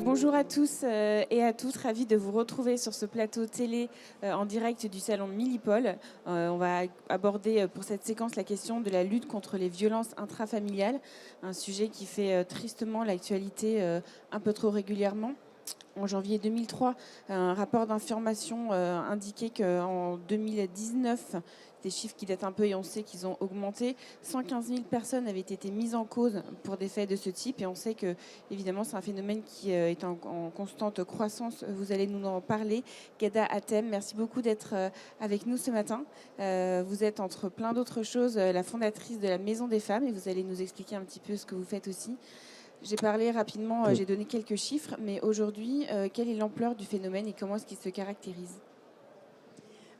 Bonjour à tous et à toutes, ravis de vous retrouver sur ce plateau télé en direct du salon Millipol. On va aborder pour cette séquence la question de la lutte contre les violences intrafamiliales, un sujet qui fait tristement l'actualité un peu trop régulièrement. En janvier 2003, un rapport d'information indiquait qu'en 2019, des chiffres qui datent un peu et on sait qu'ils ont augmenté, 115 000 personnes avaient été mises en cause pour des faits de ce type. Et on sait que, évidemment, c'est un phénomène qui est en constante croissance. Vous allez nous en parler. Ghada Hatem, merci beaucoup d'être avec nous ce matin. Vous êtes, entre plein d'autres choses, la fondatrice de la Maison des Femmes et vous allez nous expliquer un petit peu ce que vous faites aussi. J'ai parlé rapidement, j'ai donné quelques chiffres, mais aujourd'hui, quelle est l'ampleur du phénomène et comment est-ce qu'il se caractérise ?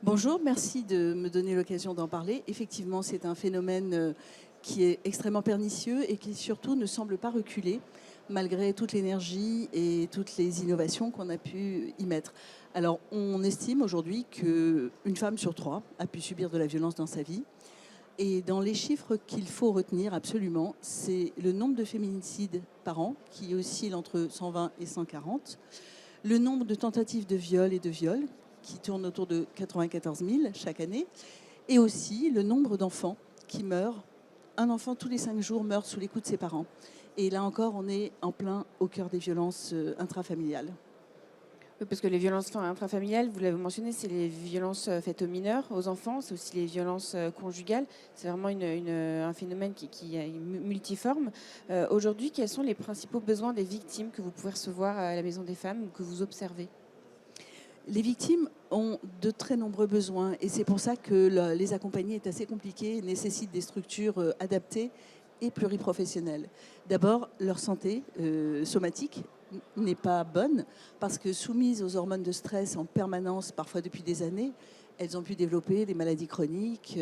Bonjour, merci de me donner l'occasion d'en parler. Effectivement, c'est un phénomène qui est extrêmement pernicieux et qui surtout ne semble pas reculer malgré toute l'énergie et toutes les innovations qu'on a pu y mettre. Alors, on estime aujourd'hui qu'une femme sur 3 a pu subir de la violence dans sa vie. Et dans les chiffres qu'il faut retenir absolument, c'est le nombre de féminicides par an, qui oscille entre 120 et 140, le nombre de tentatives de viol et de viols, qui tourne autour de 94 000 chaque année, et aussi le nombre d'enfants qui meurent. Un enfant tous les 5 jours meurt sous les coups de ses parents. Et là encore, on est en plein au cœur des violences intrafamiliales. Parce que les violences intrafamiliales, vous l'avez mentionné, c'est les violences faites aux mineurs, aux enfants, c'est aussi les violences conjugales. C'est vraiment un phénomène qui est multiforme. Aujourd'hui, quels sont les principaux besoins des victimes que vous pouvez recevoir à la Maison des Femmes ou que vous observez ? Les victimes ont de très nombreux besoins et c'est pour ça que les accompagner est assez compliqué et nécessite des structures adaptées et pluriprofessionnelles. D'abord, leur santé somatique n'est pas bonne parce que soumises aux hormones de stress en permanence, parfois depuis des années, elles ont pu développer des maladies chroniques,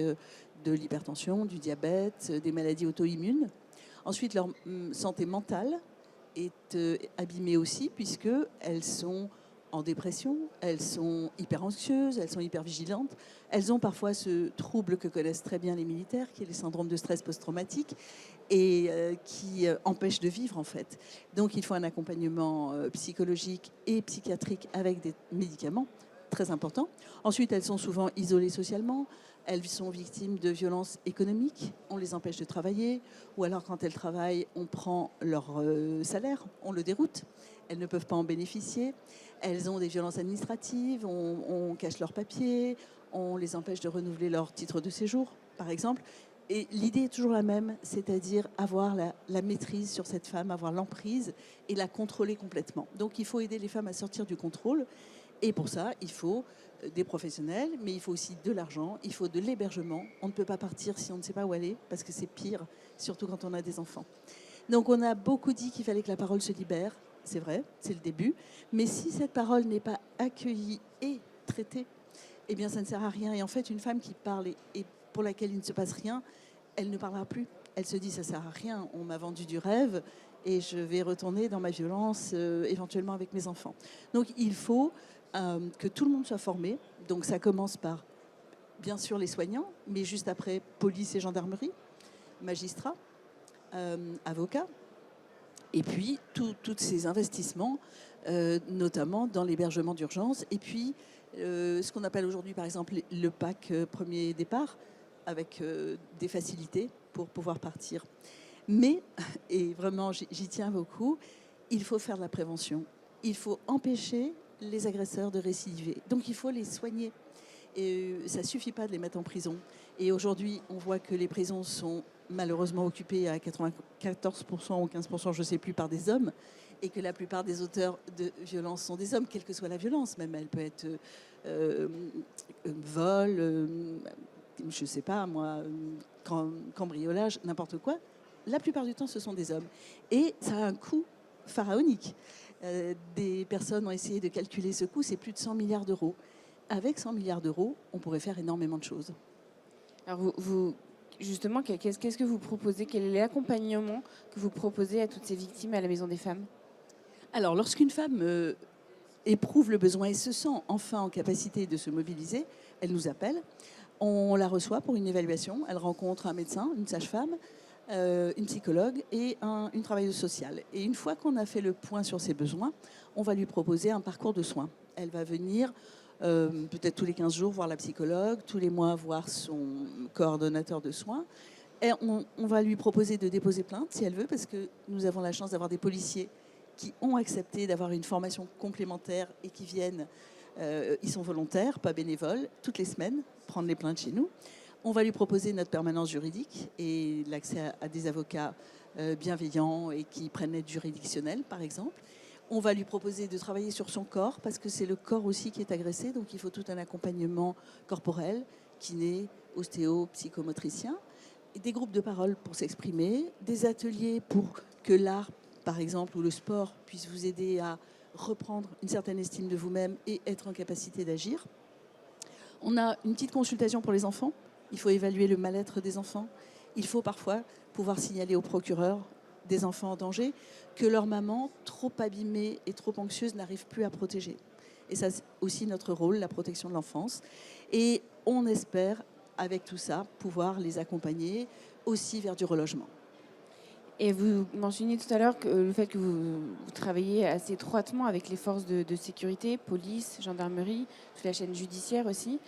de l'hypertension, du diabète, des maladies auto-immunes. Ensuite, leur santé mentale est abîmée aussi puisqu'elles sont en dépression, elles sont hyper anxieuses, elles sont hyper vigilantes. Elles ont parfois ce trouble que connaissent très bien les militaires, qui est le syndrome de stress post-traumatique, et qui empêche de vivre en fait. Donc il faut un accompagnement psychologique et psychiatrique avec des médicaments, très important. Ensuite, elles sont souvent isolées socialement, elles sont victimes de violences économiques, on les empêche de travailler, ou alors quand elles travaillent, on prend leur salaire, on le déroute, elles ne peuvent pas en bénéficier. Elles ont des violences administratives, on cache leurs papiers, on les empêche de renouveler leur titre de séjour, par exemple. Et l'idée est toujours la même, c'est-à-dire avoir la maîtrise sur cette femme, avoir l'emprise et la contrôler complètement. Donc il faut aider les femmes à sortir du contrôle. Et pour ça, il faut des professionnels, mais il faut aussi de l'argent, il faut de l'hébergement. On ne peut pas partir si on ne sait pas où aller, parce que c'est pire, surtout quand on a des enfants. Donc on a beaucoup dit qu'il fallait que la parole se libère. C'est vrai, c'est le début. Mais si cette parole n'est pas accueillie et traitée, eh bien, ça ne sert à rien. Et en fait, une femme qui parle et pour laquelle il ne se passe rien, elle ne parlera plus. Elle se dit, ça ne sert à rien, on m'a vendu du rêve et je vais retourner dans ma violence, éventuellement avec mes enfants. Donc, il faut que tout le monde soit formé. Donc, ça commence par, bien sûr, les soignants, mais juste après, police et gendarmerie, magistrats, avocats. Et puis, tous ces investissements, notamment dans l'hébergement d'urgence. Et puis, ce qu'on appelle aujourd'hui, par exemple, le pack premier départ, avec des facilités pour pouvoir partir. Mais, et vraiment, j'y tiens beaucoup, il faut faire de la prévention. Il faut empêcher les agresseurs de récidiver. Donc, il faut les soigner. Et ça ne suffit pas de les mettre en prison. Et aujourd'hui, on voit que les prisons sont malheureusement occupées à 94% ou 15%, je ne sais plus, par des hommes, et que la plupart des auteurs de violences sont des hommes, quelle que soit la violence. Même elle peut être vol, je ne sais pas moi, cambriolage, n'importe quoi. La plupart du temps, ce sont des hommes. Et ça a un coût pharaonique. Des personnes ont essayé de calculer ce coût, c'est plus de 100 milliards d'euros. Avec 100 milliards d'euros, on pourrait faire énormément de choses. Alors justement, qu'est-ce que vous proposez ? Quel est l'accompagnement que vous proposez à toutes ces victimes à la Maison des Femmes ? Alors, lorsqu'une femme éprouve le besoin et se sent enfin en capacité de se mobiliser, elle nous appelle. On la reçoit pour une évaluation. Elle rencontre un médecin, une sage-femme. une psychologue et une travailleuse sociale. Et une fois qu'on a fait le point sur ses besoins, on va lui proposer un parcours de soins. Elle va venir peut-être tous les 15 jours voir la psychologue, tous les mois voir son coordonnateur de soins. Et on va lui proposer de déposer plainte si elle veut, parce que nous avons la chance d'avoir des policiers qui ont accepté d'avoir une formation complémentaire et qui viennent, ils sont volontaires, pas bénévoles, toutes les semaines, prendre les plaintes chez nous. On va lui proposer notre permanence juridique et l'accès à des avocats bienveillants et qui prennent l'aide juridictionnelle, par exemple. On va lui proposer de travailler sur son corps, parce que c'est le corps aussi qui est agressé, donc il faut tout un accompagnement corporel, kiné, ostéo, psychomotricien, et des groupes de parole pour s'exprimer, des ateliers pour que l'art, par exemple, ou le sport puisse vous aider à reprendre une certaine estime de vous-même et être en capacité d'agir. On a une petite consultation pour les enfants. Il faut évaluer le mal-être des enfants. Il faut parfois pouvoir signaler au procureur des enfants en danger que leur maman, trop abîmée et trop anxieuse, n'arrive plus à protéger. Et ça, c'est aussi notre rôle, la protection de l'enfance. Et on espère, avec tout ça, pouvoir les accompagner aussi vers du relogement. Et vous mentionniez tout à l'heure que le fait que vous travaillez assez étroitement avec les forces de sécurité, police, gendarmerie, toute la chaîne judiciaire aussi.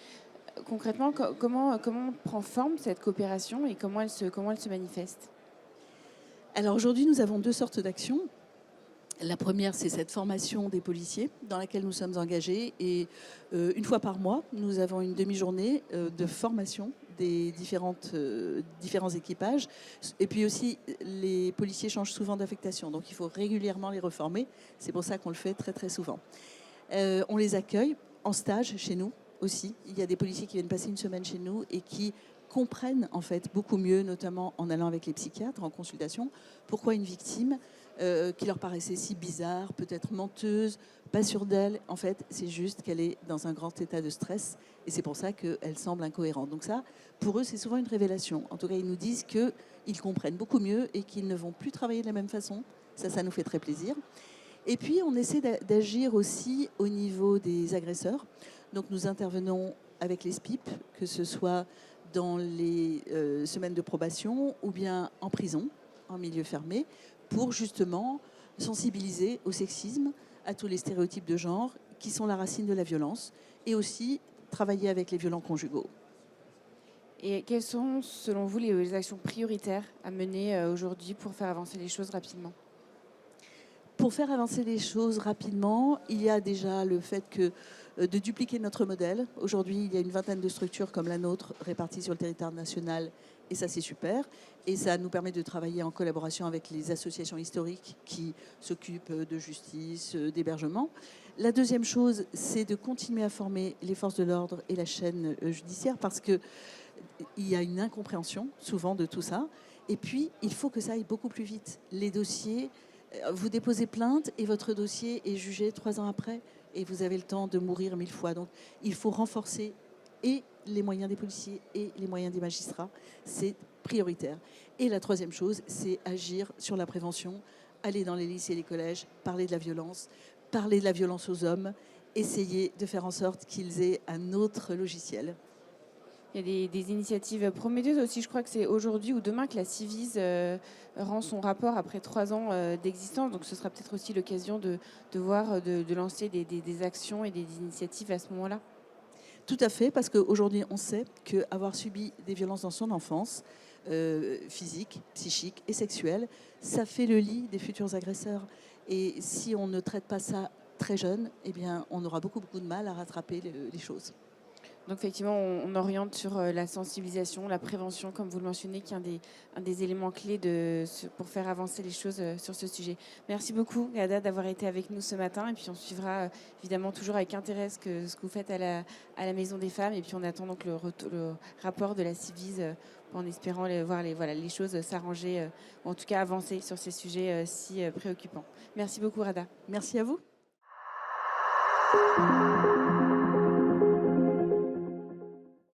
Concrètement, comment prend forme cette coopération et comment elle se manifeste? Alors aujourd'hui, nous avons deux sortes d'actions. La première, c'est cette formation des policiers dans laquelle nous sommes engagés. Et une fois par mois, nous avons une demi-journée de formation des différents équipages. Et puis aussi, les policiers changent souvent d'affectation. Donc il faut régulièrement les reformer. C'est pour ça qu'on le fait très très souvent. On les accueille en stage chez nous aussi. Il y a des policiers qui viennent passer une semaine chez nous et qui comprennent en fait beaucoup mieux, notamment en allant avec les psychiatres en consultation, pourquoi une victime qui leur paraissait si bizarre, peut-être menteuse, pas sûre d'elle, en fait, c'est juste qu'elle est dans un grand état de stress et c'est pour ça qu'elle semble incohérente. Donc ça, pour eux, c'est souvent une révélation. En tout cas, ils nous disent qu'ils comprennent beaucoup mieux et qu'ils ne vont plus travailler de la même façon. Ça nous fait très plaisir. Et puis, on essaie d'agir aussi au niveau des agresseurs. Donc, nous intervenons avec les SPIP, que ce soit dans les semaines de probation ou bien en prison, en milieu fermé, pour justement sensibiliser au sexisme, à tous les stéréotypes de genre qui sont la racine de la violence, et aussi travailler avec les violents conjugaux. Et quelles sont, selon vous, les actions prioritaires à mener aujourd'hui pour faire avancer les choses rapidement? Pour faire avancer les choses rapidement, il y a déjà le fait de dupliquer notre modèle. Aujourd'hui, il y a une vingtaine de structures comme la nôtre réparties sur le territoire national, et ça, c'est super. Et ça nous permet de travailler en collaboration avec les associations historiques qui s'occupent de justice, d'hébergement. La deuxième chose, c'est de continuer à former les forces de l'ordre et la chaîne judiciaire, parce qu'il y a une incompréhension souvent de tout ça. Et puis, il faut que ça aille beaucoup plus vite. Les dossiers... Vous déposez plainte et votre dossier est jugé 3 ans après et vous avez le temps de mourir 1000 fois. Donc il faut renforcer et les moyens des policiers et les moyens des magistrats. C'est prioritaire. Et la troisième chose, c'est agir sur la prévention, aller dans les lycées et les collèges, parler de la violence aux hommes, essayer de faire en sorte qu'ils aient un autre logiciel. Il y a des initiatives prometteuses aussi. Je crois que c'est aujourd'hui ou demain que la Civise rend son rapport après 3 ans d'existence. Donc ce sera peut-être aussi l'occasion de lancer des actions et des initiatives à ce moment-là. Tout à fait, parce qu'aujourd'hui, on sait qu'avoir subi des violences dans son enfance, physiques, psychiques et sexuelles, ça fait le lit des futurs agresseurs. Et si on ne traite pas ça très jeune, eh bien, on aura beaucoup de mal à rattraper les choses. Donc effectivement, on oriente sur la sensibilisation, la prévention, comme vous le mentionnez, qui est un des éléments clés pour faire avancer les choses sur ce sujet. Merci beaucoup, Ghada, d'avoir été avec nous ce matin. Et puis on suivra évidemment toujours avec intérêt ce que vous faites à la Maison des Femmes. Et puis on attend donc le rapport de la Civise en espérant voir les choses s'arranger, ou en tout cas avancer sur ces sujets si préoccupants. Merci beaucoup, Ghada. Merci à vous.